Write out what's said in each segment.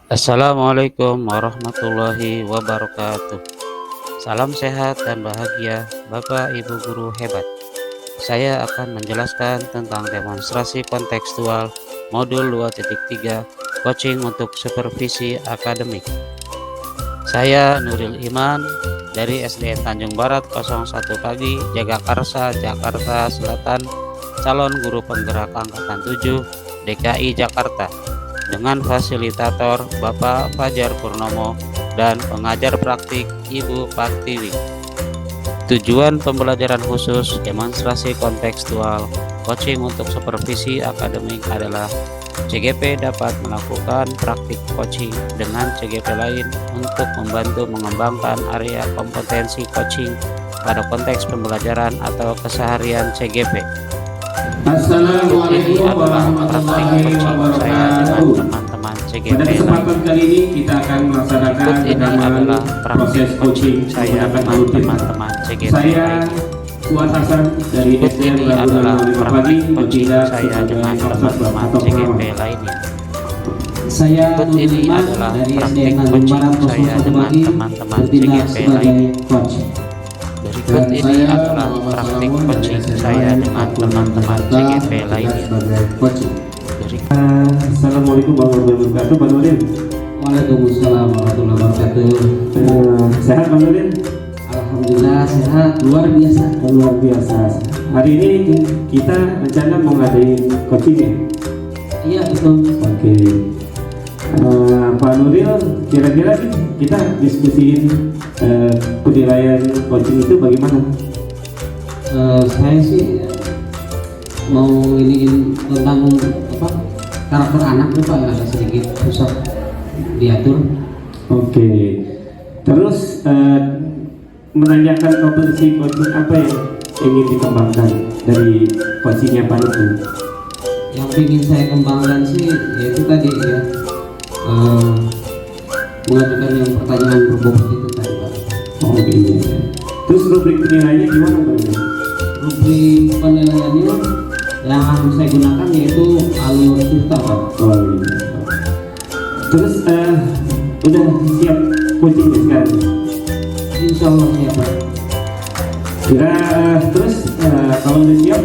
Assalamualaikum warahmatullahi wabarakatuh. Salam sehat dan bahagia Bapak Ibu guru hebat. Saya akan menjelaskan tentang demonstrasi kontekstual modul 2.3 coaching untuk supervisi akademik. Saya Nuril Iman dari SDN Tanjung Barat 01 Pagi, Jagakarsa, Jakarta Selatan, calon guru penggerak angkatan 7 DKI Jakarta, dengan fasilitator Bapak Fajar Purnomo dan pengajar praktik Ibu Partiwi. Tujuan pembelajaran khusus demonstrasi kontekstual coaching untuk supervisi akademik adalah CGP dapat melakukan praktik coaching dengan CGP lain untuk membantu mengembangkan area kompetensi coaching pada konteks pembelajaran atau keseharian CGP. Assalamualaikum warahmatullahi wabarakatuh. Teman-teman CGP. Pada kesempatan kali ini kita akan melaksanakan rekaman proses coaching saya menggunakan teman-teman CGP. Saya Fuad Hasan dari SDN adalah Pagi bertindak saya dengan sebagai teman-teman CGP lainnya. Saya Ini Nuril adalah dari praktik SDN coaching Barat saya dengan teman-teman bertindak CGP sebagai lainnya. coach. Berikut ini adalah praktik coaching saya dengan teman-teman CGP lainnya. Assalamualaikum warahmatullahi wabarakatuh, Pak Nuril. Waalaikumsalam warahmatullahi wabarakatuh. Sehat Pak Nuril? Alhamdulillah sehat, luar biasa. Luar biasa. Hari ini kita rencana mau ngadain coaching ya? Iya betul. Oke. Pak Nuril, kira-kira kita diskusiin penilaian coaching itu bagaimana? Saya sih mau iniin tentang apa karakter anak nih Pak, yang agak sedikit susah diatur. Oke. Terus menanyakan kompetensi coaching apa yang ingin dikembangkan dari coachingnya Pak Nuril? Yang ingin saya kembangkan sih yaitu tadi ya, mengajukan yang pertanyaan berbobot itu tadi Pak. Oh iya. Terus rubrik penilaiannya gimana Pak Nuril? Rubrik penilaiannya yang saya gunakan yaitu alur cerita Pak. Oh iya. Terus udah siap coachingnya sekarang? Insya Allah siap Pak. Terus kalau udah siap,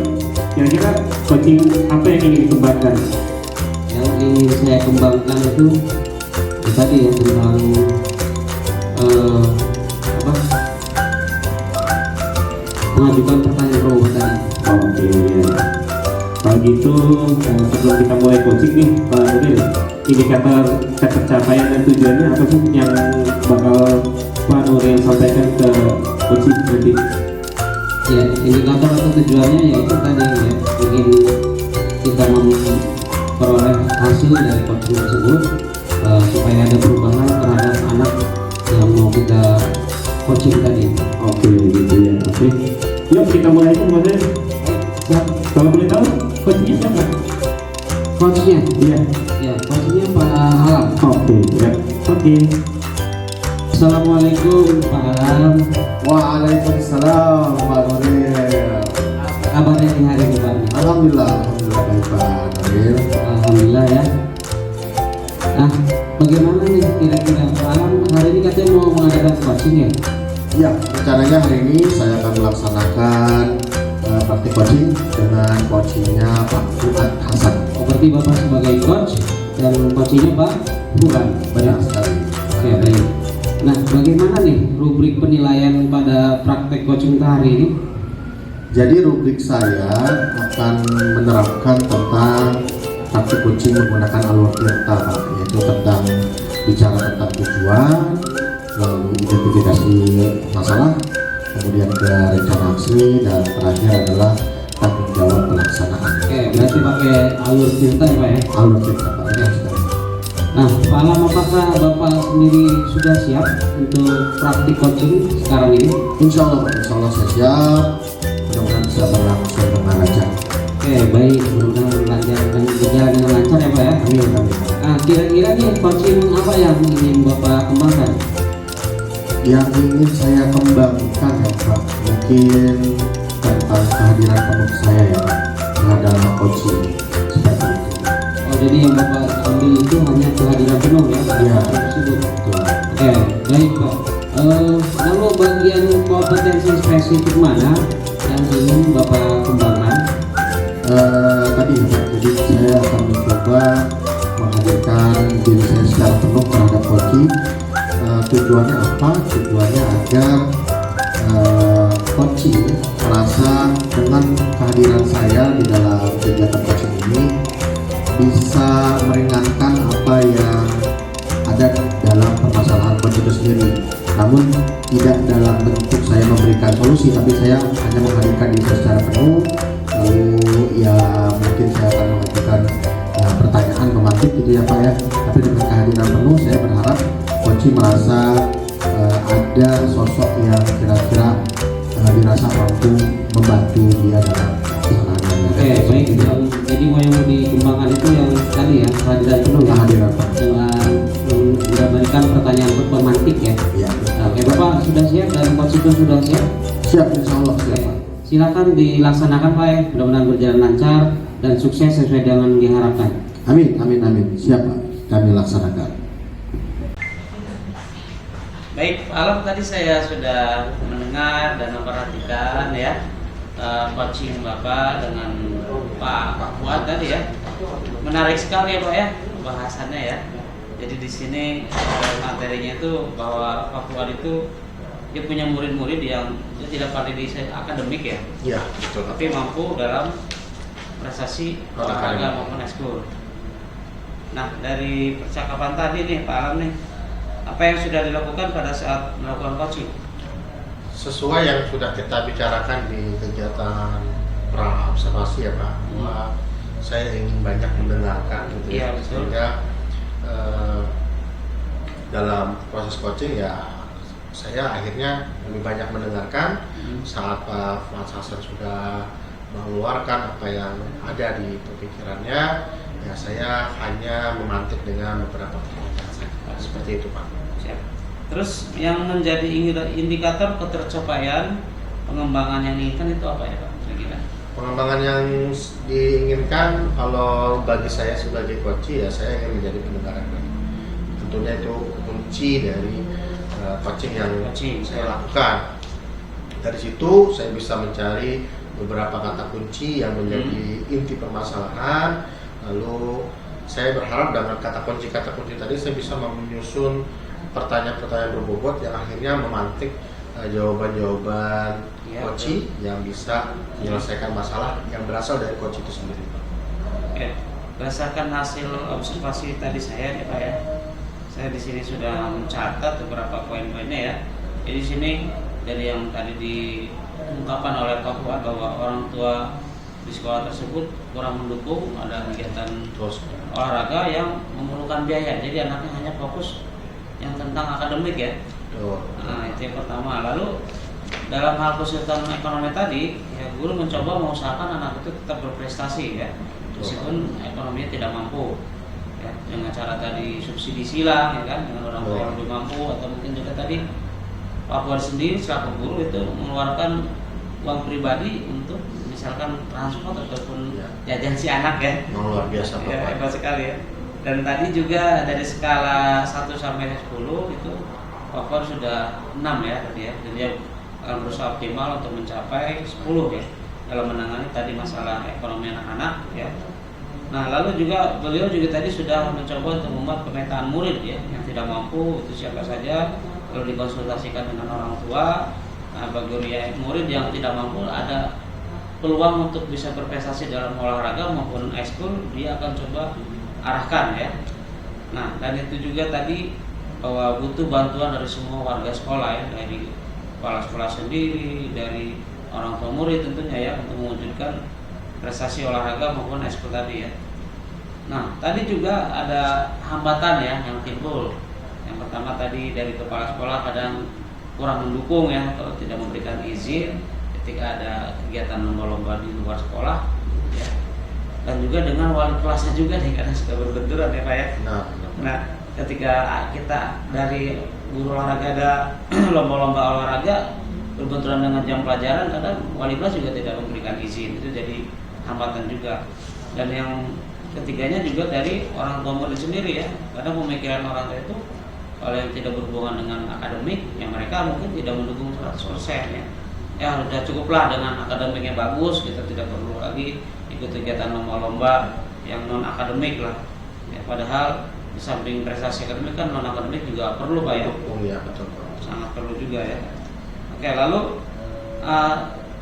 kira-kira coaching apa yang ingin dikembangkan? Yang ingin saya kembangkan itu ya tadi ya tentang apa mengajukan pertanyaan robot tadi. Oke. Kalau gitu sebelum kita mulai coaching nih Pak Nuril, indikator pencapaian dan tujuannya apa sih yang bakal Pak Nuril sampaikan ke coaching nanti? Ya, indikator atau tujuannya yaitu tadi ya, ingin kita memperoleh hasil dari coaching tersebut supaya ada perubahan terhadap anak yang mau kita coaching tadi. Oke, gitu ya. Oke. Yuk kita mulai itu Pak Nuril. Kalau boleh tahu coachingnya siapa? Coachnya? Iya. Ya, coachnya Pak Alam. Oke, ya. Oke. Assalamualaikum Pak Alam. Waalaikumsalam Pak Nuril. Apa kabarnya di hari ini Pak? Alhamdulillah baik Pak Nuril. Alhamdulillah ya. Nah, bagaimana nih kira-kira Pak Alam hari ini katanya mau mengadakan coaching ya? Ya, rencananya hari ini saya akan melaksanakan praktik coaching dengan coachingnya Pak Fuad Hasan. Oh, berarti Bapak sebagai coach dan coachingnya Pak bukan? Benar sekali. Oke, baik. Nah, bagaimana nih rubrik penilaian pada praktek coaching kita hari ini? Jadi rubrik saya akan menerapkan tentang praktik coaching menggunakan alur tirta Pak, yaitu tentang bicara tentang tujuan, lalu identifikasi masalah, kemudian ke rencana aksi, dan terakhir adalah tanggung jawab pelaksanaan. Oke, berarti pakai alur cerita ya Pak ya? Alur tirta Pak. Benar sekali. Nah, Pak Alam, apakah Bapak sendiri sudah siap untuk praktik coaching sekarang ini? Insya Allah saya siap. Mudah-mudahan bisa berlangsung dengan lancar. Oke, baik. Mudah-mudahan lancar dan berjalan dengan lancar ya Pak ya? Amin, amin. Nah, kira-kira nih coaching apa yang ingin Bapak kembangkan? Yang ingin saya kembangkan ya Pak, mungkin tentang kehadiran penuh saya ya Pak, dalam coaching seperti itu. Oh, jadi yang Bapak ambil itu hanya kehadiran penuh ya? pada Ya. coaching tersebut. Betul. Oke, baik Pak. Lalu bagian kompetensi spesifik mana yang ingin Bapak kembangkan? Tadi ya Pak, jadi saya akan mencoba menghadirkan diri saya secara penuh terhadap coaching. Tujuannya apa? Tujuannya agar coaching merasa dengan kehadiran saya di dalam kegiatan coaching ini bisa meringankan apa yang ada dalam permasalahan coaching itu sendiri. Namun tidak dalam bentuk saya memberikan solusi, tapi saya hanya menghadirkan diri saya secara penuh. Lalu ya mungkin saya akan mengajukan pertanyaan memantik gitu ya Pak ya. Tapi dengan kehadiran penuh saya berharap coaching merasa ada sosok yang kira-kira dirasa mampu membantu dia dalam kesehariannya. Oke, baik. Jadi yang mau dikembangkan itu yang tadi ya, kehadiran penuh ya, Kehadiran Pak. dengan memberikan pertanyaan pemantik ya. Ya. Oke, Bapak sudah siap dan coach itu sudah siap? Siap, insya Allah siap Pak. Silakan dilaksanakan Pak ya, mudah-mudahan berjalan lancar dan sukses sesuai dengan yang diharapkan. Amin, amin, amin. Siap Pak, kami laksanakan. Baik, Pak Alam, tadi saya sudah mendengar dan memperhatikan ya coaching Bapak dengan Pak Fuad tadi ya. Menarik sekali ya Pak ya bahasannya ya. Jadi di sini materinya itu bahwa Pak Fuad itu dia punya murid-murid yang dia tidak pandai di akademik ya, Iya, betul. tapi mampu dalam prestasi olahraga maupun ekskul. Nah, dari percakapan tadi nih Pak Alam nih, apa yang sudah dilakukan pada saat melakukan coaching? Sesuai yang sudah kita bicarakan di kegiatan pra observasi ya Pak, bahwa saya ingin banyak mendengarkan gitu Iya, ya, betul. sehingga dalam proses coaching ya saya akhirnya lebih banyak mendengarkan. Saat Pak Fuad Hasan sudah mengeluarkan apa yang ada di pemikirannya, ya saya hanya memantik dengan beberapa pertanyaan saja. Seperti itu Pak. Siap. Terus yang menjadi indikator ketercapaian pengembangan yang diinginkan itu apa ya Pak? Kira-kira? Pengembangan yang diinginkan kalau bagi saya sebagai coach ya saya ingin menjadi pendengar yang baik. Tentunya itu kunci dari coaching yang saya lakukan. Dari situ saya bisa mencari beberapa kata kunci yang menjadi inti permasalahan. Lalu saya berharap dengan kata kunci tadi saya bisa menyusun pertanyaan-pertanyaan berbobot yang akhirnya memantik jawaban-jawaban coach yang bisa menyelesaikan masalah yang berasal dari coach itu sendiri. Oke. Berdasarkan hasil observasi tadi saya ya Pak ya, saya di sini sudah mencatat beberapa poin-poinnya ya. Jadi di sini dari yang tadi diungkapkan oleh Pak Fuad bahwa orang tua di sekolah tersebut kurang mendukung ada kegiatan olahraga yang memerlukan biaya. Jadi anaknya hanya fokus yang tentang akademik ya. Nah, itu yang pertama. Lalu dalam hal kesulitan ekonomi tadi, ya guru mencoba mengusahakan anak itu tetap berprestasi ya, meskipun ekonominya tidak mampu. Ya, dengan cara tadi subsidi silang ya kan, dengan orang tua yang lebih mampu, atau mungkin juga tadi Pak Fuad sendiri selaku guru itu mengeluarkan uang pribadi untuk misalkan transport ataupun jajan si anak ya. Luar biasa Pak. Ya, hebat sekali ya. Dan tadi juga dari skala 1 sampai 10 itu Pak Fuad sudah 6 ya tadi ya. Dan dia akan berusaha optimal untuk mencapai 10 ya dalam menangani tadi masalah ekonomi anak-anak ya. Nah, lalu juga beliau juga tadi sudah mencoba untuk membuat pemetaan murid ya yang tidak mampu itu siapa saja, lalu dikonsultasikan dengan orang tua. Nah, bagi murid yang tidak mampu ada peluang untuk bisa berprestasi dalam olahraga maupun ekskul, dia akan coba arahkan ya. Nah, dan itu juga tadi bahwa butuh bantuan dari semua warga sekolah ya, dari kepala sekolah sendiri, dari orang tua murid tentunya ya, untuk mewujudkan prestasi olahraga maupun ekskul tadi ya. Nah, tadi juga ada hambatan ya yang timbul. Yang pertama tadi dari kepala sekolah kadang kurang mendukung ya, atau tidak memberikan izin ketika ada kegiatan lomba-lomba di luar sekolah ya. Dan juga dengan wali kelasnya juga nih kadang suka berbenturan ya Pak ya. Nah, ketika kita dari guru olahraga ada lomba-lomba olahraga berbenturan dengan jam pelajaran, kadang wali kelas juga tidak memberikan izin, itu jadi hambatan juga. Dan yang ketiganya juga dari orang tua murid sendiri ya. Kadang pemikiran orang tua itu kalau yang tidak berhubungan dengan akademik, ya mereka mungkin tidak mendukung 100% ya. Ya sudah cukuplah dengan akademiknya bagus, kita tidak perlu lagi ikut kegiatan lomba-lomba yang non akademik lah. Ya, padahal di samping prestasi akademik kan non akademik juga perlu Pak ya. Iya betul. Sangat perlu juga ya. Oke, lalu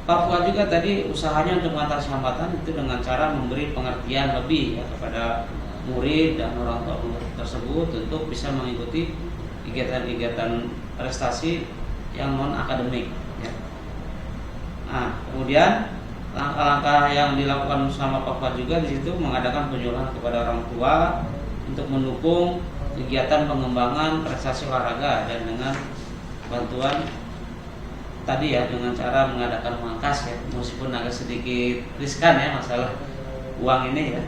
Papua juga tadi usahanya untuk mengatasi hambatan itu dengan cara memberi pengertian lebih ya kepada murid dan orang tua murid tersebut untuk bisa mengikuti kegiatan-kegiatan prestasi yang non akademik ya. Nah, kemudian langkah-langkah yang dilakukan sama Papua juga di situ mengadakan penyuluhan kepada orang tua untuk mendukung kegiatan pengembangan prestasi olahraga dan dengan bantuan tadi ya dengan cara mengadakan mangkas ya, meskipun agak sedikit riskan ya masalah uang ini ya.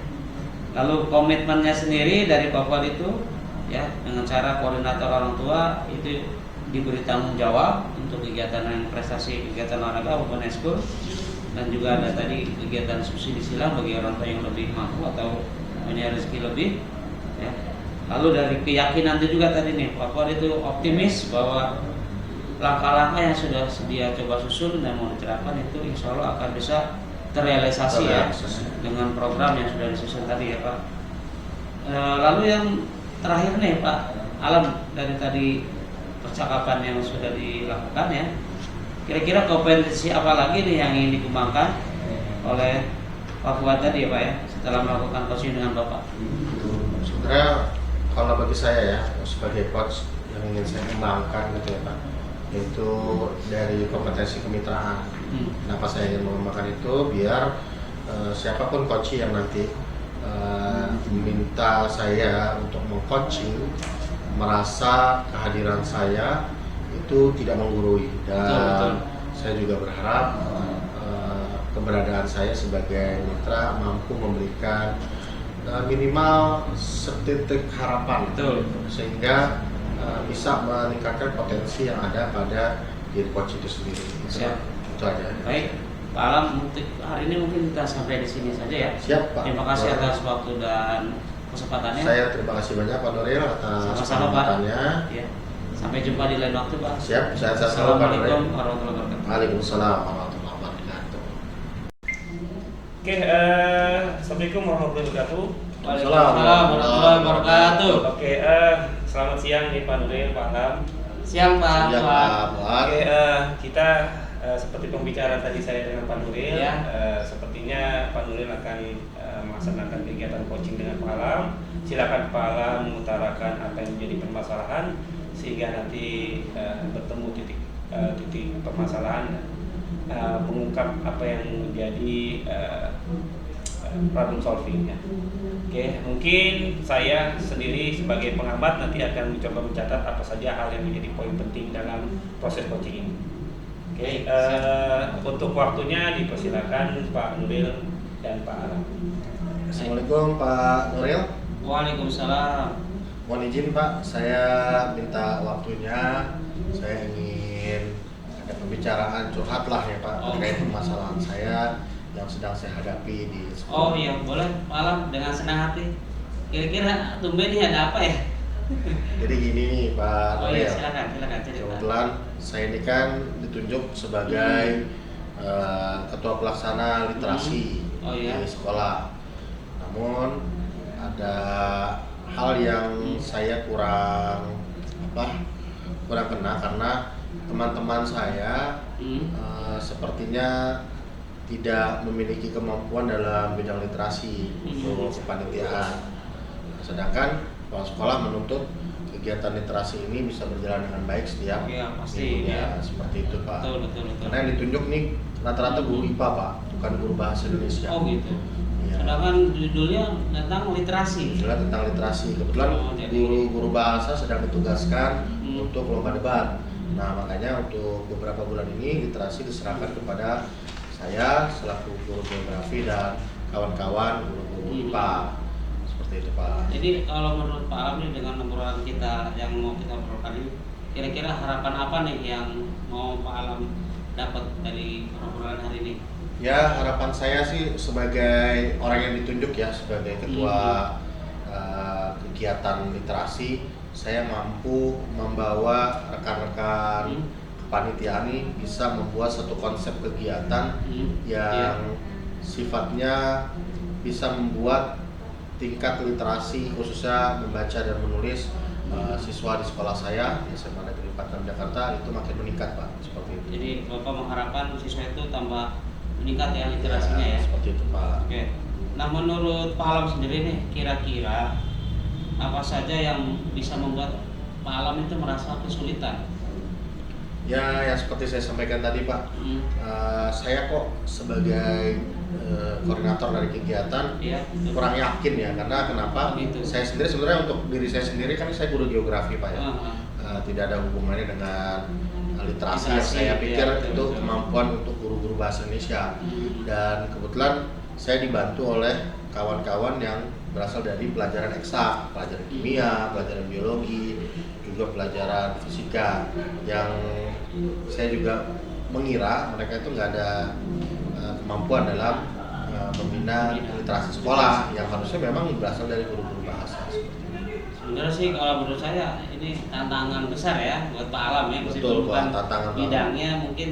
Lalu komitmennya sendiri dari Papua itu ya dengan cara koordinator orang tua itu diberi tanggung jawab untuk kegiatan yang prestasi kegiatan olahraga maupun ekskul, dan juga ada tadi kegiatan subsidi silang bagi orang tua yang lebih mampu atau punya rezeki lebih ya. Lalu dari keyakinan itu juga tadi nih Papua itu optimis bahwa langkah-langkah yang sudah dia coba susun dan mau diterapkan itu insya Allah akan bisa terrealisasi ya dengan program yang sudah disusun tadi ya Pak. Lalu yang terakhir nih Pak Alam, dari tadi percakapan yang sudah dilakukan ya, kira-kira kompetensi apa lagi nih yang ingin dikembangkan oleh Pak Fuad tadi ya Pak ya setelah melakukan coaching dengan Bapak? Sebenarnya kalau bagi saya ya sebagai coach yang ingin saya kembangkan gitu ya Pak, itu dari kompetensi kemitraan. Kenapa saya ingin mengembangkan itu biar siapapun coach yang nanti meminta saya untuk mengcoaching merasa kehadiran saya itu tidak menggurui, dan saya juga berharap keberadaan saya sebagai mitra mampu memberikan minimal setitik harapan sehingga bisa meningkatkan potensi yang ada pada diri coach itu sendiri. Siap. Itu aja. Baik, Pak Alam, untuk hari ini mungkin kita sampai di sini saja ya. Siap Pak. Terima kasih atas waktu dan kesempatannya. Saya terima kasih banyak Pak Nuril atas Sama-sama Pak. kesempatannya. Ya. Sampai jumpa di lain waktu Pak. Siap. Saya selalu Pak Nuril. Assalamualaikum warahmatullahi wabarakatuh. Waalaikumsalam warahmatullahi wabarakatuh. Oke, assalamualaikum warahmatullahi wabarakatuh. Waalaikumsalam warahmatullahi wabarakatuh. Oke, selamat siang nih Pak Nuril, Pak Alam. Siang Pak. Siap Pak. Oke, kita seperti pembicaraan tadi saya dengan Pak Nuril, Ya. sepertinya Pak Nuril akan melaksanakan kegiatan coaching dengan Pak Alam. Silakan Pak Alam mengutarakan apa yang menjadi permasalahan sehingga nanti bertemu titik permasalahan, mengungkap apa yang menjadi problem solvingnya. Oke, mungkin saya sendiri sebagai pengamat nanti akan mencoba mencatat apa saja hal yang menjadi poin penting dalam proses coaching ini. Oke, untuk waktunya dipersilakan Pak Nuril dan Pak Alam. Assalamualaikum Pak Nuril. Waalaikumsalam. Mohon izin Pak, saya minta waktunya. Saya ingin ada pembicaraan curhat lah ya Pak terkait permasalahan saya yang sedang saya hadapi di Oh sekolah. iya, boleh Pak Alam, dengan senang hati. Kira-kira tumben ini ada apa ya? Jadi gini nih Pak Oh iya, Nuril. silakan cerita. Kebetulan saya ini kan ditunjuk sebagai ketua pelaksana literasi Oh iya. di sekolah. Namun ada hal yang saya kurang kena karena teman-teman saya sepertinya tidak memiliki kemampuan dalam bidang literasi untuk kepanitiaan. Sedangkan kepala sekolah menuntut kegiatan literasi ini bisa berjalan dengan baik setiap Iya, pasti, minggunya. ya. Seperti itu Pak. Betul. Karena yang ditunjuk nih rata-rata guru IPA Pak, bukan guru bahasa Indonesia. Oh gitu. Iya. Sedangkan judulnya tentang literasi. Judulnya tentang literasi. Kebetulan jadi- guru bahasa sedang ditugaskan Hmm. untuk lomba debat. Nah makanya untuk beberapa bulan ini literasi diserahkan kepada saya selaku guru geografi dan kawan-kawan guru-guru IPA. Seperti itu Pak. Jadi kalau menurut Pak Alam nih dengan obrolan kita yang mau kita obrolkan ini, kira-kira harapan apa nih yang mau Pak Alam dapat dari obrolan hari ini? Ya, harapan saya sih sebagai orang yang ditunjuk ya sebagai ketua kegiatan literasi, saya mampu membawa rekan-rekan kepanitiaan ini bisa membuat satu konsep kegiatan yang sifatnya bisa membuat tingkat literasi khususnya membaca dan menulis siswa di sekolah saya di SMA Negeri 46 Jakarta itu makin meningkat, Pak, seperti itu. Jadi Bapak mengharapkan siswa itu tambah meningkat ya literasinya ya. Seperti itu, Pak. Oke. Nah, menurut Pak Alam sendiri nih, kira-kira apa saja yang bisa membuat Pak Alam itu merasa kesulitan? Ya, yang seperti saya sampaikan tadi, Pak, saya kok sebagai koordinator dari kegiatan Iya, betul. kurang yakin ya, karena kenapa? Gitu. Saya sendiri sebenarnya untuk diri saya sendiri kan saya guru geografi, Pak ya. Ah, Tidak ada hubungannya dengan literasi yang Literasi, saya pikir iya, betul, itu betul. kemampuan untuk guru-guru bahasa Indonesia. Dan kebetulan saya dibantu oleh kawan-kawan yang berasal dari pelajaran eksak, pelajaran kimia, pelajaran biologi, juga pelajaran fisika, yang saya juga mengira mereka itu nggak ada kemampuan dalam membina literasi sekolah yang harusnya memang berasal dari guru-guru bahasa. Sebenarnya sih kalau menurut saya ini tantangan besar ya buat Pak Alam ya, Betul, meskipun bukan Pak, tantangan bidangnya. Mungkin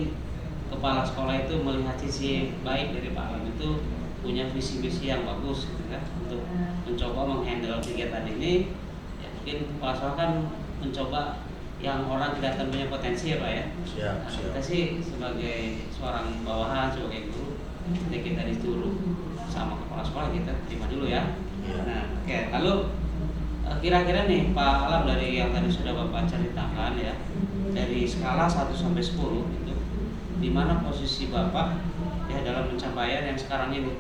kepala sekolah itu melihat sisi baik dari Pak Alam, itu punya visi-visi yang bagus gitu kan, untuk mencoba menghandle kegiatan ini. Ya, mungkin kepala sekolah kan mencoba yang orang kelihatan punya potensi ya Pak ya. Siap, Nah, siap. kita sih sebagai seorang bawahan, sebagai guru, ketika kita disuruh sama kepala sekolah kita terima dulu ya. Iya. Nah, oke. Lalu kira-kira nih Pak Alam, dari yang tadi sudah Bapak ceritakan ya, dari skala 1 sampai 10 itu, di mana posisi Bapak ya dalam pencapaian yang sekarang ini?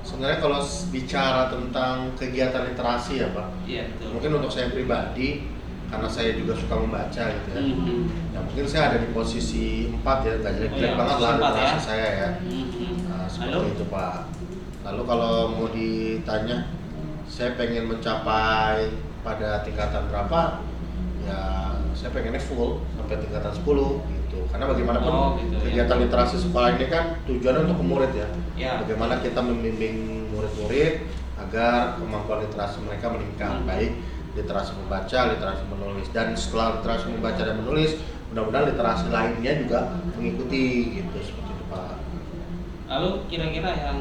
Sebenarnya kalau bicara tentang kegiatan literasi ya, Pak, Iya, betul. mungkin untuk saya pribadi, karena saya juga suka membaca gitu ya, ya mungkin saya ada di posisi 4 ya, nggak jelek-jelek Oh iya, banget lah posisi 4 literasi ya. saya ya. Nah, seperti itu, Pak. Lalu kalau mau ditanya saya pengen mencapai pada tingkatan berapa, ya saya pengennya full sampai tingkatan 10 gitu, karena bagaimanapun gitu, kegiatan ya. literasi sekolah ini kan tujuannya untuk murid ya. Ya. Bagaimana kita membimbing murid-murid agar kemampuan literasi mereka meningkat, baik literasi membaca, literasi menulis, dan setelah literasi membaca dan menulis, mudah-mudahan literasi lainnya juga mengikuti gitu, seperti itu, Pak. Lalu kira-kira yang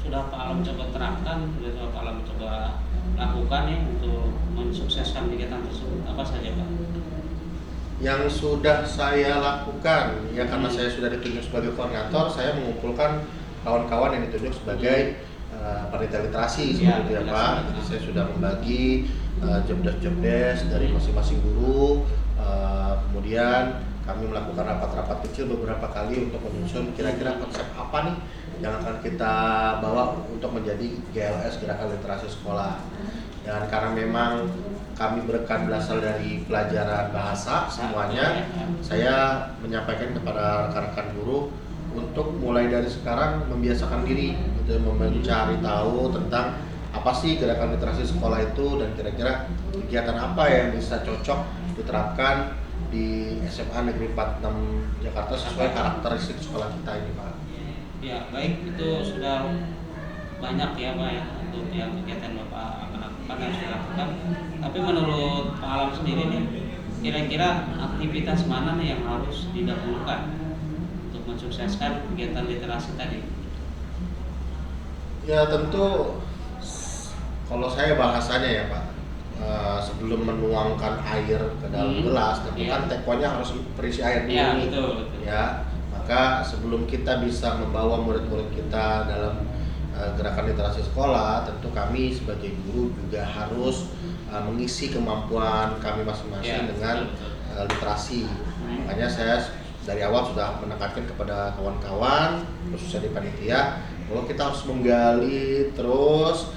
sudah Pak Alam coba terapkan, sudah Pak Alam coba lakukan ya untuk mensukseskan kegiatan tersebut, apa saja Pak? Yang sudah saya lakukan ya, karena saya sudah ditunjuk sebagai koordinator, saya mengumpulkan kawan-kawan yang ditunjuk sebagai panitia literasi seperti itu ya, Pak. Jadi saya sudah membagi job desk dari masing-masing guru. Kemudian kami melakukan rapat-rapat kecil beberapa kali untuk menyusun kira-kira konsep apa nih yang akan kita bawa untuk menjadi GLS, Gerakan Literasi Sekolah. Dan karena memang kami berasal dari pelajaran bahasa semuanya, saya menyampaikan kepada rekan-rekan guru untuk mulai dari sekarang membiasakan diri gitu, mencari tahu tentang apa sih gerakan literasi sekolah itu, dan kira-kira kegiatan apa yang bisa cocok diterapkan di SMA Negeri 46 Jakarta sesuai karakteristik sekolah kita ini, Pak. Ya, baik, itu sudah banyak ya Pak ya untuk yang kegiatan Bapak akan lakukan yang sudah lakukan. Tapi menurut Pak Alam sendiri nih, kira-kira aktivitas mana nih yang harus didahulukan untuk mensukseskan kegiatan literasi tadi? Ya tentu kalau saya bahasanya ya, Pak, sebelum menuangkan air ke dalam gelas, tentu kan tekonya harus berisi air dulu. Iya, betul. Ya, maka sebelum kita bisa membawa murid-murid kita dalam gerakan literasi sekolah, tentu kami sebagai guru juga harus mengisi kemampuan kami masing-masing dengan literasi. Makanya saya dari awal sudah menekankan kepada kawan-kawan, khususnya di panitia, bahwa kita harus menggali terus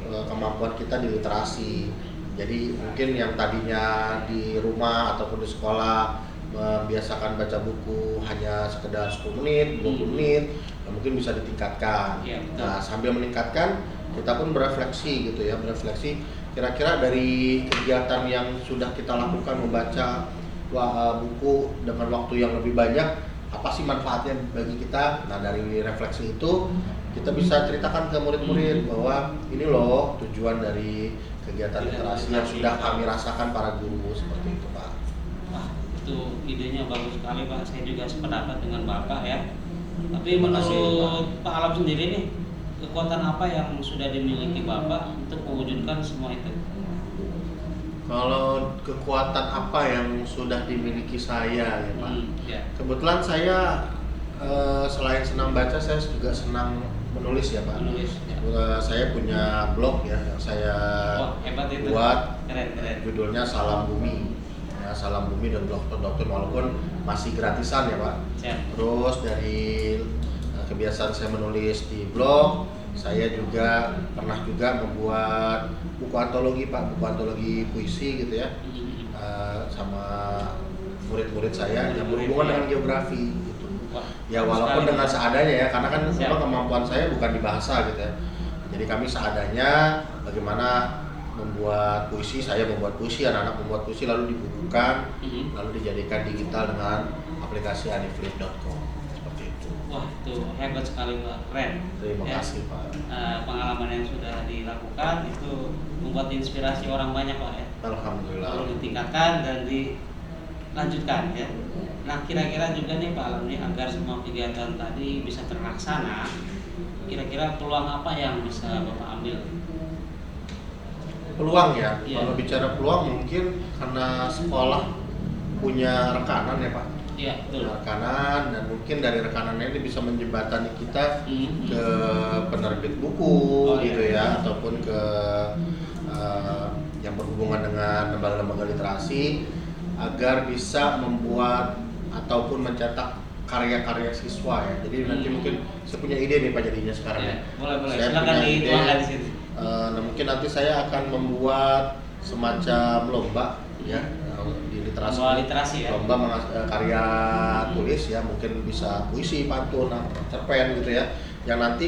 kemampuan kita di literasi. Jadi mungkin yang tadinya di rumah ataupun di sekolah membiasakan baca buku hanya sekedar 10 menit, 20 menit, mungkin bisa ditingkatkan. Nah, sambil meningkatkan, kita pun berefleksi gitu ya, berefleksi kira-kira dari kegiatan yang sudah kita lakukan membaca buku dengan waktu yang lebih banyak, apa sih manfaatnya bagi kita. Nah dari refleksi itu kita bisa ceritakan ke murid-murid bahwa ini loh tujuan dari kegiatan literasi yang sudah kami rasakan para guru, seperti itu Pak. Wah, itu idenya bagus sekali Pak. Saya juga sependapat dengan Bapak ya. Tapi Terima kasih, menurut Pak Alam sendiri nih, kekuatan apa yang sudah dimiliki Bapak untuk mewujudkan semua itu? Kalau kekuatan apa yang sudah dimiliki saya ya Pak? Ya. Kebetulan saya selain senang baca, saya juga senang menulis ya Pak. Menulis. Ya. Saya punya blog ya yang saya Wah, hebat itu. buat, Keren. judulnya Salam Bumi. Ya, salambumi.blogspot.com, walaupun masih gratisan ya Pak. Siap. Terus dari kebiasaan saya menulis di blog, saya juga pernah juga membuat buku antologi Pak, buku antologi puisi gitu ya, sama murid-murid saya yang berhubungan dengan geografi gitu. Wah, Ya walaupun sekali. dengan seadanya ya, karena kan Siap. memang kemampuan saya bukan di bahasa gitu ya. Jadi kami seadanya bagaimana membuat puisi, saya membuat puisi, anak-anak membuat puisi, lalu dibukukan, lalu dijadikan digital dengan aplikasi aniflip.com, seperti itu. Wah, itu hebat sekali Pak. Keren. Terima Ya. kasih Pak. Pengalaman yang sudah dilakukan itu membuat inspirasi orang banyak Pak ya. Alhamdulillah. Perlu ditingkatkan dan dilanjutkan ya. Nah, kira-kira juga nih Pak Alam nih, agar semua kegiatan tadi bisa terlaksana, kira-kira peluang apa yang bisa Bapak ambil? Peluang ya, Iya. kalau bicara peluang mungkin karena sekolah punya rekanan ya Pak. Iya, betul. Rekanan, dan mungkin dari rekanannya ini bisa menjembatani kita ke penerbit buku Oh, gitu iya. ya, ataupun ke yang berhubungan dengan lembaga-lembaga literasi, agar bisa membuat ataupun mencetak karya-karya siswa ya. Jadi nanti mungkin saya punya ide nih Pak jadinya sekarang Ya, ya. boleh. Saya Silakan punya ide. dituangkan di sini. Nah mungkin nanti saya akan membuat semacam lomba ya di literasi. Lomba literasi ya. Lomba karya tulis ya, mungkin bisa puisi, pantun, cerpen gitu ya. Yang nanti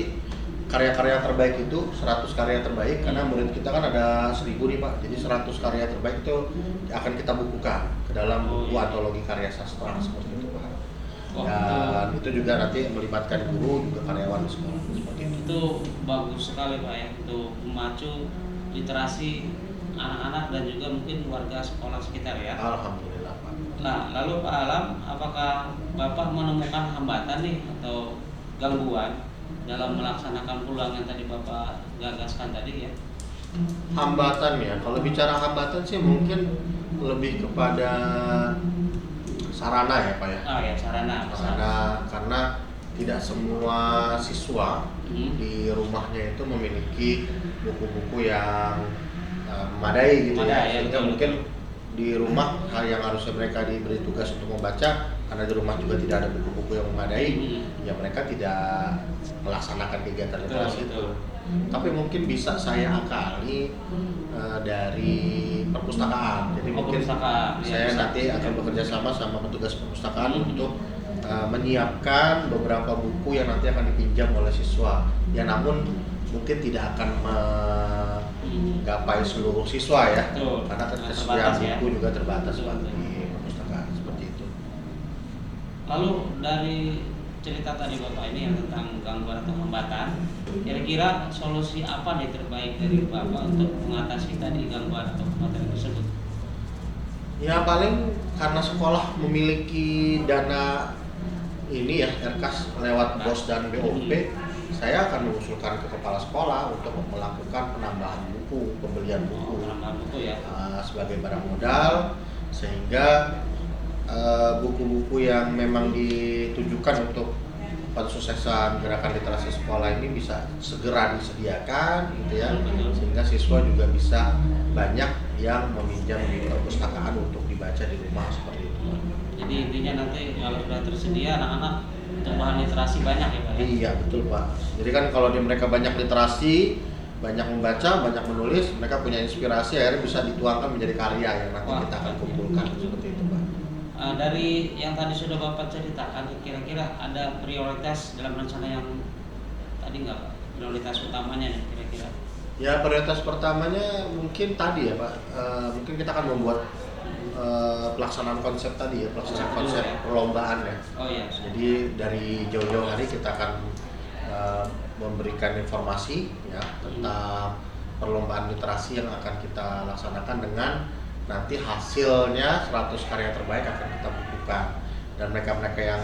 karya-karya terbaik itu 100 karya terbaik, karena murid kita kan ada 1000 nih Pak. Jadi 100 karya terbaik itu akan kita bukukan ke dalam buku antologi karya sastra, seperti itu Pak. Wah, Dan itu juga nanti melibatkan guru juga karyawan di sekolah, seperti itu. itu bagus sekali Pak ya, untuk memacu literasi anak-anak dan juga mungkin warga sekolah sekitar ya. Alhamdulillah Pak. Nah, lalu Pak Alam, apakah Bapak menemukan hambatan nih atau gangguan dalam melaksanakan peluang yang tadi Bapak gagaskan tadi ya? Hambatan ya, kalau bicara hambatan sih mungkin lebih kepada sarana ya Pak ya. Ya, sarana. Karena tidak semua siswa di rumahnya itu memiliki buku-buku yang memadai gitu Memadai, ya. ya, Sehingga betul. mungkin di rumah hal yang harusnya mereka diberi tugas untuk membaca, karena di rumah juga tidak ada buku-buku yang memadai, ya mereka tidak melaksanakan kegiatan literasi itu. Tapi mungkin bisa saya akali dari perpustakaan. Jadi mungkin perpustakaan, ya, saya bisa. nanti akan bekerja sama petugas perpustakaan untuk menyiapkan beberapa buku yang nanti akan dipinjam oleh siswa. Ya namun mungkin tidak akan menggapai seluruh siswa ya. Betul. Karena Terbatas ketersediaan ya. buku juga terbatas Betul, Pak betul. di perpustakaan, seperti itu. Lalu dari cerita tadi Bapak ini yang tentang gangguan atau hambatan, kira-kira solusi apa nih terbaik dari Bapak untuk mengatasi tadi gangguan atau hambatan tersebut? Ya paling karena sekolah memiliki dana ini ya, RKAS lewat BOS dan BOP, saya akan mengusulkan ke kepala sekolah untuk melakukan penambahan buku, pembelian buku, Penambahan buku ya. sebagai barang modal, sehingga buku-buku yang memang ditujukan untuk pensuksesan gerakan literasi sekolah ini bisa segera disediakan gitu ya, sehingga siswa juga bisa banyak yang meminjam di perpustakaan untuk dibaca di rumah, seperti itu. Jadi intinya nanti kalau sudah tersedia anak-anak untuk bahan literasi banyak ya Pak ya? Iya betul Pak. Jadi kan kalau mereka banyak literasi, banyak membaca, banyak menulis, mereka punya inspirasi, akhirnya bisa dituangkan menjadi karya yang nanti kita akan kumpulkan, seperti itu Pak. Dari yang tadi sudah Bapak ceritakan, kira-kira ada prioritas dalam rencana yang tadi nggak Pak? Prioritas utamanya nih kira-kira? Ya prioritas pertamanya mungkin tadi ya Pak, mungkin kita akan membuat pelaksanaan konsep tadi ya, pelaksanaan Konsep dulu konsep ya. perlombaan ya. Oh iya. Jadi dari jauh-jauh hari kita akan memberikan informasi ya tentang perlombaan literasi yang akan kita laksanakan dengan nanti hasilnya 100 karya terbaik akan kita bukukan, dan mereka-mereka yang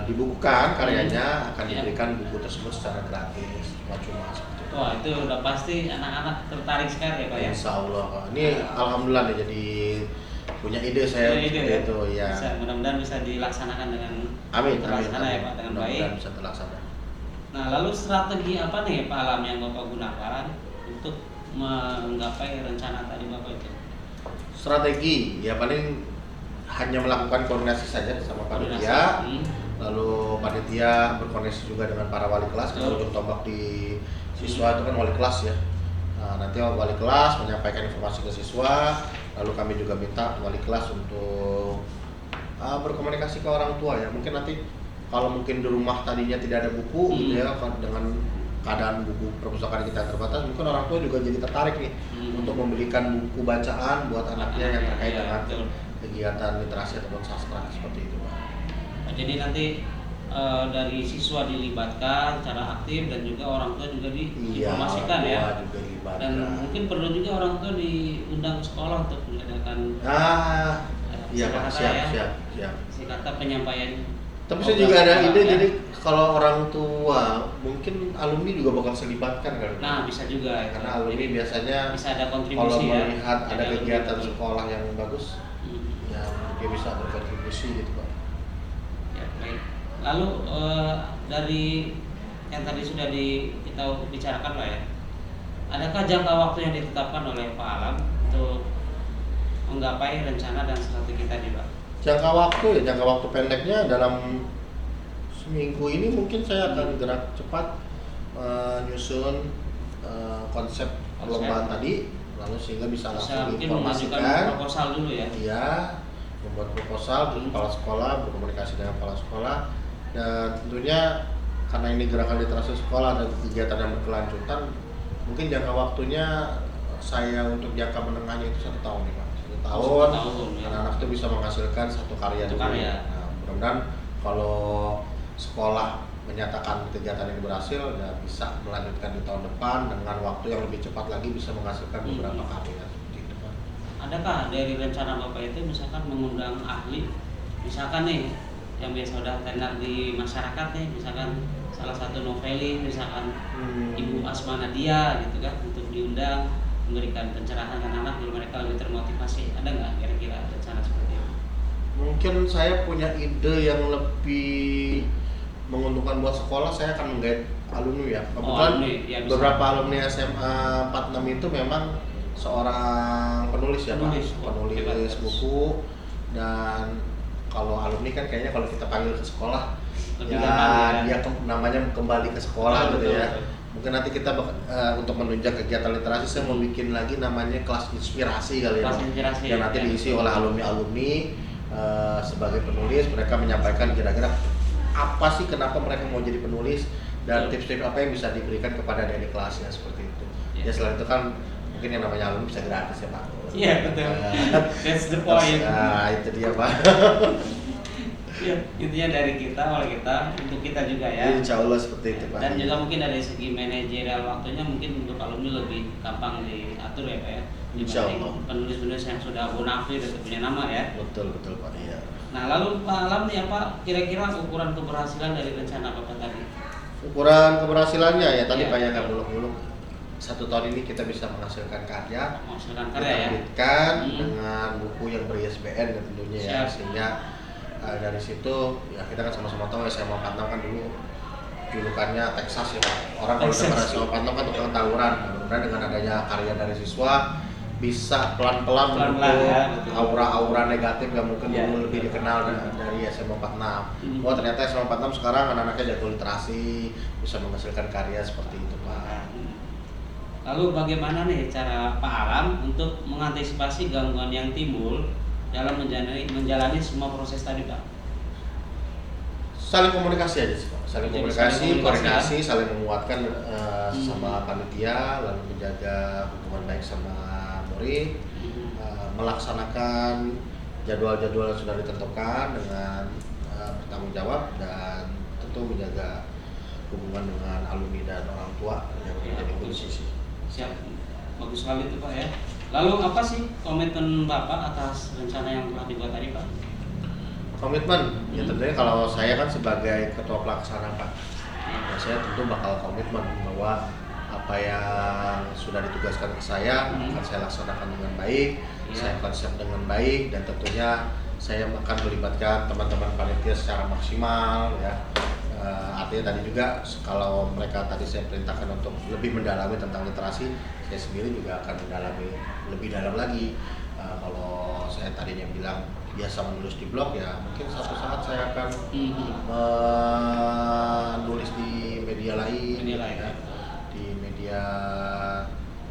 dibukukan karyanya akan Iya. diberikan buku tersebut secara gratis, cuma-cuma seperti itu. Wah, itu udah pasti anak-anak tertarik sekali ya Pak ya. Insya Allah. Ini alhamdulillah nih, jadi punya ide saya Punya ide seperti ya? itu ya. Mudah-mudahan bisa dilaksanakan dengan Amin, amin, terlaksana ya Pak, dengan Mudah-mudahan baik. bisa terlaksana. Nah, lalu strategi apa nih Pak Alam yang Bapak gunakan untuk menggapai rencana tadi Bapak itu? Strategi ya paling hanya melakukan koordinasi saja sama Koordinasi. panitia. Lalu panitia berkoordinasi juga dengan para wali kelas, karena Betul. ujung tombak di siswa itu kan wali kelas ya. Nah, nanti wali kelas menyampaikan informasi ke siswa, lalu kami juga minta wali kelas untuk berkomunikasi ke orang tua ya. Mungkin nanti kalau mungkin di rumah tadinya tidak ada buku gitu ya, dengan keadaan buku perpustakaan kita terbatas, mungkin orang tua juga jadi tertarik nih untuk membelikan buku bacaan buat anaknya yang terkait Iya, dengan betul. kegiatan literasi ataupun sastra seperti itu, Pak. Jadi nanti dari siswa dilibatkan secara aktif dan juga orang tua juga diinformasikan Iya, ya. juga dilibatkan. Dan mungkin perlu juga orang tua diundang ke sekolah untuk mengadakan Iya Pak, kata-kata ya. siap. si kata penyampaian. Tapi saya juga ada ide, ya. jadi kalau orang tua mungkin alumni juga bakal dilibatkan kan? Nah, bisa juga itu. Karena alumni Jadi biasanya bisa ada kalau kontribusi ya. melihat ada Dari kegiatan alumni. sekolah yang bagus, Hmm. ya dia bisa berkontribusi gitu Pak. Ya, baik. Lalu dari yang tadi sudah kita bicarakan Pak ya, adakah jangka waktu yang ditetapkan oleh Pak Alam untuk menggapai rencana dan strategi tadi Pak? Jangka waktu pendeknya dalam seminggu ini mungkin saya akan gerak cepat nyusun konsep perlombaan tadi, lalu sehingga bisa langsung Mungkin mengajukan diinformasikan. proposal dulu ya. Iya, membuat proposal ke kepala sekolah, berkomunikasi dengan kepala sekolah, dan tentunya karena ini gerakan literasi sekolah dan kegiatan yang berkelanjutan, mungkin jangka waktunya saya untuk jangka menengahnya itu 1 tahun nih Pak. 1 tahun, 1 tahun, ya. anak-anak itu bisa menghasilkan 1 karya Satu dulu. karya. Nah, mudah-mudahan kalau sekolah menyatakan kegiatan ini berhasil, ya bisa melanjutkan di tahun depan dengan waktu yang lebih cepat lagi, bisa menghasilkan beberapa karya seperti itu Pak. Adakah dari rencana Bapak itu misalkan mengundang ahli, misalkan nih yang biasa udah tenar di masyarakat nih, misalkan salah satu novelis, misalkan Ibu Asma Nadia gitu kan, untuk diundang memberikan pencerahan anak-anak biar mereka lebih termotivasi. Ada nggak kira-kira rencana seperti itu? Mungkin saya punya ide yang lebih menguntungkan buat sekolah. Saya akan menggait alumni ya. Kebetulan alumni, ya, bisa. beberapa alumni SMA 46 itu memang seorang penulis ya Penulis, Pak. wah, Penulis hebat. buku, dan kalau alumni kan kayaknya kalau kita panggil ke sekolah Lebih ya gampang, ya. dia namanya kembali ke sekolah Betul, gitu ya. betul. Mungkin nanti kita untuk menunjang kegiatan literasi, saya mau bikin lagi namanya kelas inspirasi kali ya Kelas Pak. inspirasi, Yang nanti ya. diisi oleh alumni-alumni sebagai penulis. Mereka menyampaikan kira-kira apa sih kenapa mereka mau jadi penulis, dan Betul. tips-tips apa yang bisa diberikan kepada adik kelasnya seperti itu. Ya. Ya selain itu kan mungkin yang namanya alumni bisa gratis ya Pak. Iya betul. Eh, That's the point. Nah itu dia Pak. Ya, intinya dari kita, oleh kita, untuk kita juga ya. Insya Allah seperti itu Pak. Dan juga mungkin dari segi manajerial waktunya mungkin untuk alumni lebih gampang diatur ya Pak ya. Insya Dibanding Allah. penulis-penulis yang sudah bonafide dan punya nama ya. Betul Pak. Iya. Nah lalu Pak Alam nih apa kira-kira ukuran keberhasilan dari rencana Bapak tadi? Ukuran keberhasilannya ya tadi Iya. Pak ya, nggak muluk-muluk. 1 tahun ini kita bisa menghasilkan karya, Menghasilkan kita karya ya. terbitkan Hmm. dengan buku yang ber-ISBN ya tentunya ya, Siap. sehingga dari situ ya kita kan sama-sama tahu SMA 46 kan dulu julukannya Texas ya Pak. Orang kalau Texas. dengar SMA 46 kan tukang tawuran. Mudah-mudahan dengan adanya karya dari siswa bisa pelan-pelan Pelan-pelan membentuk ya, betul. aura-aura negatif yang mungkin Ya, dulu lebih betul. dikenal dari SMA 46. Hmm. Oh ternyata SMA 46 sekarang anak-anaknya jago literasi, bisa menghasilkan karya seperti itu Pak. Lalu bagaimana nih cara Pak Alam untuk mengantisipasi gangguan yang timbul dalam menjalani semua proses tadi Pak? Saling komunikasi aja sih Pak. Saling Jadi komunikasi, saling komunikasi, koordinasi, saling menguatkan sama panitia, lalu menjaga hubungan baik sama murid. melaksanakan jadwal-jadwal yang sudah ditentukan dengan bertanggung jawab dan tentu menjaga hubungan dengan alumni dan orang tua yang menjadi kunci. Siap, bagus sekali itu Pak ya. Lalu apa sih komitmen Bapak atas rencana yang telah dibuat tadi Pak? Komitmen, ya tentunya kalau saya kan sebagai ketua pelaksana Pak, ya saya tentu bakal komitmen bahwa apa yang sudah ditugaskan ke saya akan saya laksanakan dengan baik, saya konsep dengan baik, dan tentunya saya akan melibatkan teman-teman panitia secara maksimal ya. Artinya tadi juga kalau mereka tadi saya perintahkan untuk lebih mendalami tentang literasi, saya sendiri juga akan mendalami lebih dalam lagi. Kalau saya tadinya bilang biasa menulis di blog, ya mungkin suatu saat saya akan menulis di media lain, ya, di media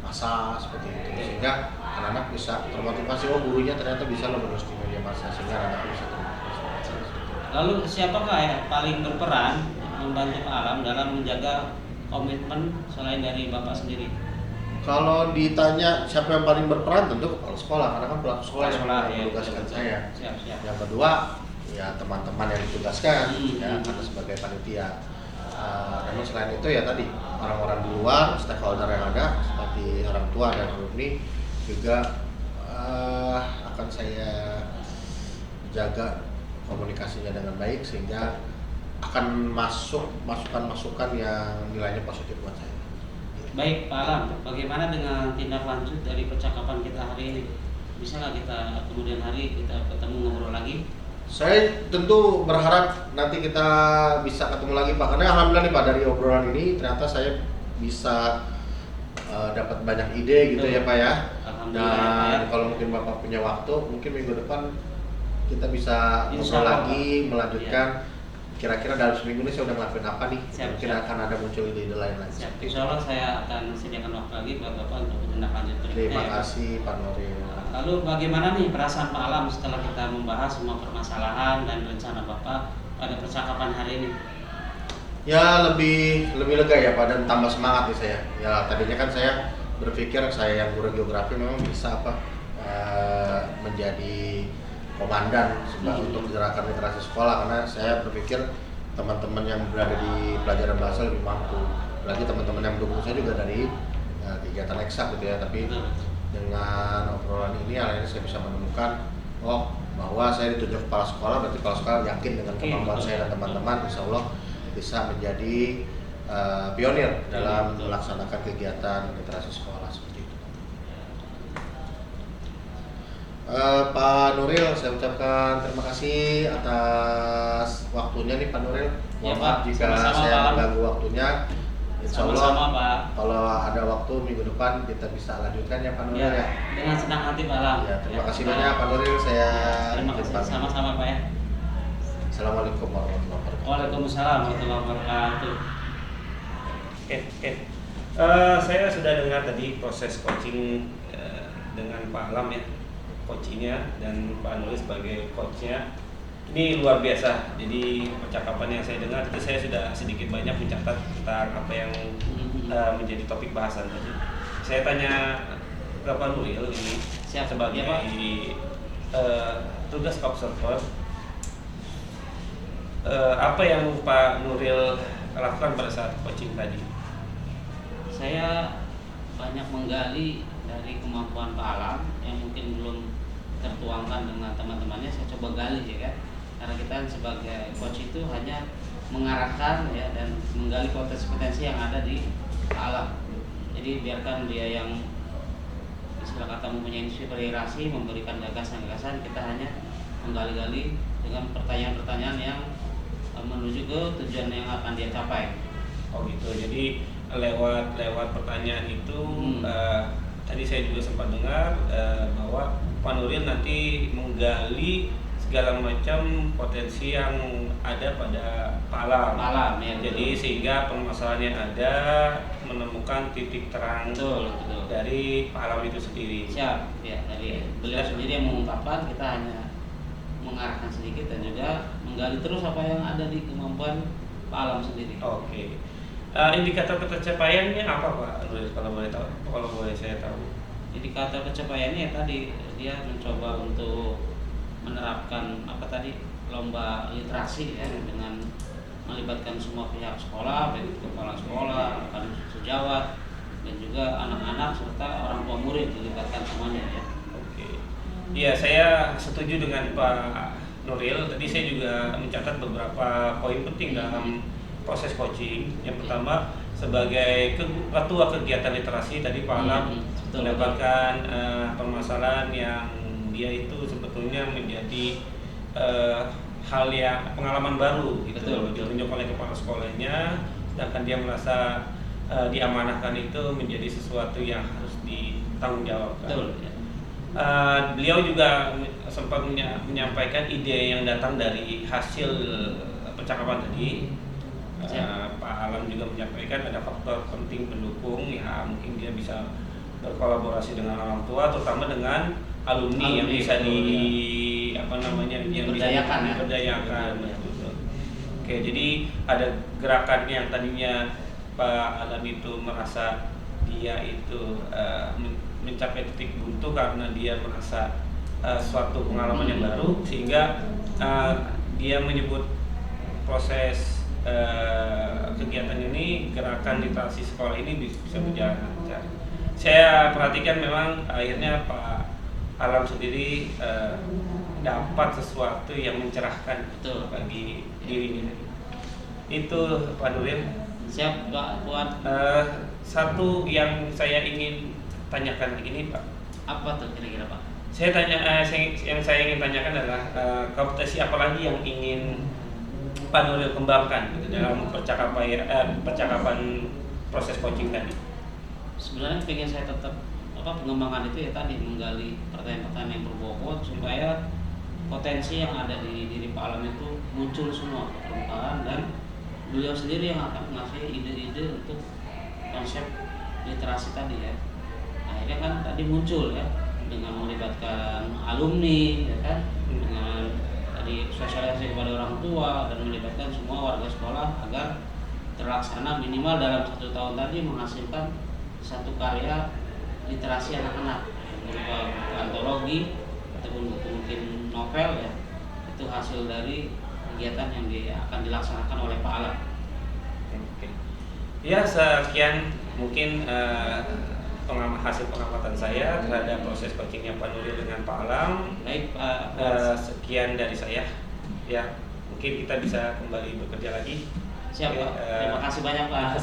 massa seperti itu, sehingga anak-anak bisa termotivasi, oh gurunya ternyata bisa lo menulis di media massa, sehingga anak bisa termotivasi. Lalu siapakah yang paling berperan membantu Pak Alam dalam menjaga komitmen selain dari Bapak sendiri? Kalau ditanya siapa yang paling berperan, tentu kepala sekolah, karena kan pelaku sekolah yang menugaskan saya. Siap. Yang kedua, ya teman-teman yang ditugaskan, ya karena sebagai panitia. Namun selain itu ya tadi orang-orang di luar, stakeholder yang ada seperti orang tua dan alumni juga akan saya jaga komunikasinya dengan baik sehingga akan masuk masukan-masukan yang nilainya positif buat saya. Baik Pak Alam, bagaimana dengan tindak lanjut dari percakapan kita hari ini? Bisa nggak kita kemudian hari kita ketemu ngobrol lagi? Saya tentu berharap nanti kita bisa ketemu lagi Pak, karena alhamdulillah nih Pak, dari obrolan ini ternyata saya bisa dapat banyak ide gitu ya Pak ya. Dan kalau mungkin Bapak punya waktu, mungkin minggu depan kita bisa ngobrol lagi, melanjutkan kira-kira dalam seminggu ini saya udah ngelakuin apa nih. Mungkin akan ada muncul ide-ide lain lagi. Insya Allah saya akan sediakan waktu lagi buat Bapak untuk tindak lanjut berikutnya. Terima kasih Pak Nuril. Lalu bagaimana nih perasaan Pak Alam setelah kita membahas semua permasalahan dan rencana Bapak pada percakapan hari ini? Ya lebih lega ya Pak, dan tambah semangat nih saya. Ya tadinya kan saya berpikir saya yang guru geografi memang bisa menjadi komandan untuk gerakan literasi sekolah, karena saya berpikir teman-teman yang berada di pelajaran bahasa lebih mampu. Lagi teman-teman yang mendukung saya juga dari kegiatan eksak gitu ya. Tapi dengan obrolan ini akhirnya saya bisa menemukan bahwa saya ditunjuk kepala sekolah, berarti kepala sekolah yakin dengan kemampuan saya dan teman-teman, insya Allah bisa menjadi pionir dalam melaksanakan kegiatan literasi sekolah seperti itu. Pak Nuril, saya ucapkan terima kasih atas waktunya nih Pak Nuril. Ya, Maaf Pak. jika Sama-sama, saya Pak. mengganggu waktunya. Insya Allah Pak. kalau ada waktu minggu depan kita bisa lanjutkan ya Pak Nuril ya. Dengan senang hati Pak Alam. Ya, terima kasih banyak Pak Nuril. Saya Terima kasih sama-sama Pak ya. Assalamualaikum warahmatullahi wabarakatuh. Waalaikumsalam warahmatullahi wabarakatuh. Saya sudah dengar tadi proses coaching dengan Pak Alam ya, coachingnya, dan Pak Nuril sebagai coachnya. Ini luar biasa. Jadi percakapan yang saya dengar itu saya sudah sedikit banyak mencatat tentang apa yang menjadi topik bahasan tadi. Saya tanya ke Pak Nuril ini sebagai tugas observer, apa yang Pak Nuril lakukan pada saat coaching tadi? Saya banyak menggali dari kemampuan Pak Alam yang mungkin belum tertuangkan dengan teman-temannya. Saya coba gali ya kan, karena kita sebagai coach itu hanya mengarahkan ya dan menggali potensi-potensi yang ada di Pak Alam. Jadi biarkan dia yang istilah kata mempunyai inspirasi, memberikan gagasan-gagasan, kita hanya menggali-gali dengan pertanyaan-pertanyaan yang menuju ke tujuan yang akan dia capai. Oh gitu. Jadi lewat pertanyaan itu tadi saya juga sempat dengar bahwa Pak Nuril nanti menggali segala macam potensi yang ada pada Pak Alam. Ya, jadi sehingga permasalahan yang ada menemukan titik terang betul. dari Pak Alam itu sendiri. Siap ya, dari beliau sendiri yang mengungkapkan, kita hanya mengarahkan sedikit dan juga menggali terus apa yang ada di kemampuan Pak Alam sendiri. Oke. Indikator ketercapaiannya apa Pak Nuril, kalau boleh saya tahu? indikator pencapaiannya ya tadi dia mencoba untuk menerapkan apa tadi lomba literasi ya dengan melibatkan semua pihak sekolah, baik itu kepala sekolah, sejawat, dan juga anak-anak serta orang tua murid dilibatkan semuanya ya. Oke. Iya, saya setuju dengan Pak Nuril. Tadi saya juga mencatat beberapa poin penting dalam proses coaching. Yang pertama, sebagai ketua kegiatan literasi tadi Pak Alam mendapatkan permasalahan yang dia itu sebetulnya menjadi hal yang pengalaman baru gitu, ditunjuk oleh kepala sekolahnya, sedangkan dia merasa diamanahkan itu menjadi sesuatu yang harus ditanggungjawabkan. Betul. Beliau juga sempat menyampaikan ide yang datang dari hasil percakapan tadi. Pak Alam juga menyampaikan ada faktor penting pendukung ya, mungkin dia bisa berkolaborasi dengan orang tua, terutama dengan alumni yang bisa diberdayakan. Oke, jadi ada gerakan yang tadinya Pak Alam itu merasa dia itu mencapai titik buntu karena dia merasa suatu pengalaman yang baru, sehingga dia menyebut proses kegiatan ini, gerakan literasi sekolah ini bisa berjalan lancar. Saya perhatikan memang akhirnya Pak Alam sendiri dapat sesuatu yang mencerahkan bagi dirinya. Itu Pak Nuril. Siap Pak Fuad. Satu yang saya ingin tanyakan ini Pak. Apa tuh kira-kira Pak? Yang saya ingin tanyakan adalah kompetensi apa lagi yang ingin Pak Nuril kembangkan gitu, dalam percakapan proses coaching tadi. Sebenarnya pengen saya tetap pengembangan itu ya tadi, menggali pertanyaan-pertanyaan yang berbobot supaya potensi yang ada di diri Pak Alam itu muncul semua ke permukaan, dan beliau sendiri yang akan ngasih ide-ide untuk konsep literasi tadi ya. Akhirnya kan tadi muncul ya dengan melibatkan alumni ya kan, dengan tadi sosialisasi kepada orang tua dan melibatkan semua warga sekolah agar terlaksana minimal dalam 1 tahun tadi menghasilkan satu karya literasi anak-anak berupa buku antologi ataupun buku mungkin novel ya. Itu hasil dari kegiatan yang akan dilaksanakan oleh Pak Alam. Oke. Ya, sekian mungkin hasil pengamatan saya terhadap proses coachingnya Pak Nuril dengan Pak Alam. Baik Pak. Sekian dari saya. Ya, mungkin kita bisa kembali bekerja lagi. Siap Pak. Terima kasih banyak Pak.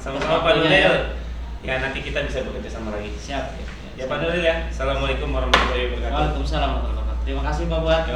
Sama-sama Pak Nuril. Ya, nanti kita bisa bekerja sama lagi. Siap. Ya Pak Nuril ya. Assalamualaikum warahmatullahi wabarakatuh. Waalaikumsalam warahmatullahi wabarakatuh. Terima kasih Pak Buat.